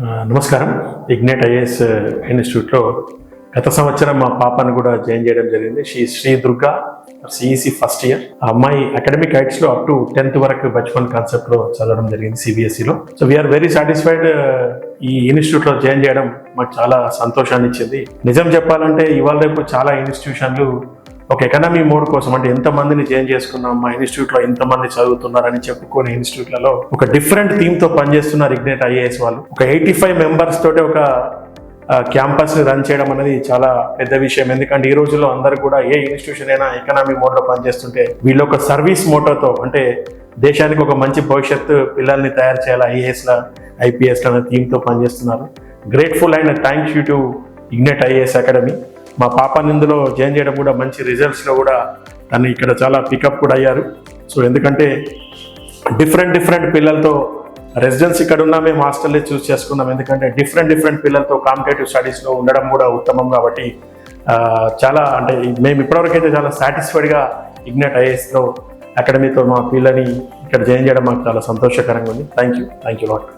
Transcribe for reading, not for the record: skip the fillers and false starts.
నమస్కారం. Ignite IAS ఇన్స్టిట్యూట్లో గత సంవత్సరం మా పాపను కూడా జాయిన్ చేయడం జరిగింది. Shri Durga CEC first year. ఆ అమ్మాయి అకాడమిక్ హైట్స్లో అప్ టు 10th వరకు బచ్పన్ కాన్సెప్ట్లో చదవడం జరిగింది సిబిఎస్ఈలో. So we're very satisfied. ఈ ఇన్స్టిట్యూట్లో జాయిన్ చేయడం మాకు చాలా సంతోషాన్ని ఇచ్చింది. నిజం చెప్పాలంటే ఇవాళ రేపు చాలా ఇన్స్టిట్యూషన్లు ఒక ఎకనామీ మోడ్ కోసం, అంటే ఎంతమందిని జాయిన్ చేసుకున్నాం, మా ఇన్స్టిట్యూట్లో ఎంతమంది చదువుతున్నారని చెప్పుకునే ఇన్స్టిట్యూట్లలో ఒక డిఫరెంట్ థీమ్తో పనిచేస్తున్నారు ఇగ్నైట్ ఐఏఎస్ వాళ్ళు. ఒక 85 మెంబర్స్ తోటి ఒక క్యాంపస్ రన్ చేయడం అనేది చాలా పెద్ద విషయం. ఎందుకంటే ఈ రోజుల్లో అందరూ కూడా ఏ ఇన్స్టిట్యూషన్ అయినా ఎకనామీ మోడ్లో పనిచేస్తుంటే వీళ్ళు ఒక సర్వీస్ మోటోతో, అంటే దేశానికి ఒక మంచి భవిష్యత్తు పిల్లల్ని తయారు చేయాలి ఐఏఎస్ల ఐపీఎస్ల అనే థీమ్తో పనిచేస్తున్నారు. Grateful and thanks you to ignite IAS academy. మా పాపని ఇందులో జాయిన్ చేయడం కూడా మంచి రిజల్ట్స్లో కూడా తను ఇక్కడ చాలా పికప్ కూడా అయ్యారు. సో ఎందుకంటే డిఫరెంట్ పిల్లలతో రెసిడెన్స్ ఇక్కడ ఉన్నా మేము హాస్టల్లే చూస్ చేసుకున్నాం. ఎందుకంటే డిఫరెంట్ పిల్లలతో కాంపిటేటివ్ స్టడీస్లో ఉండడం కూడా ఉత్తమం. కాబట్టి చాలా, అంటే మేము ఇప్పటివరకు అయితే చాలా సాటిస్ఫైడ్గా ఇగ్నైట్ ఐఏఎస్లో అకాడమీతో మా పిల్లని ఇక్కడ జాయిన్ చేయడం మాకు చాలా సంతోషకరంగా ఉంది. Thank you lot.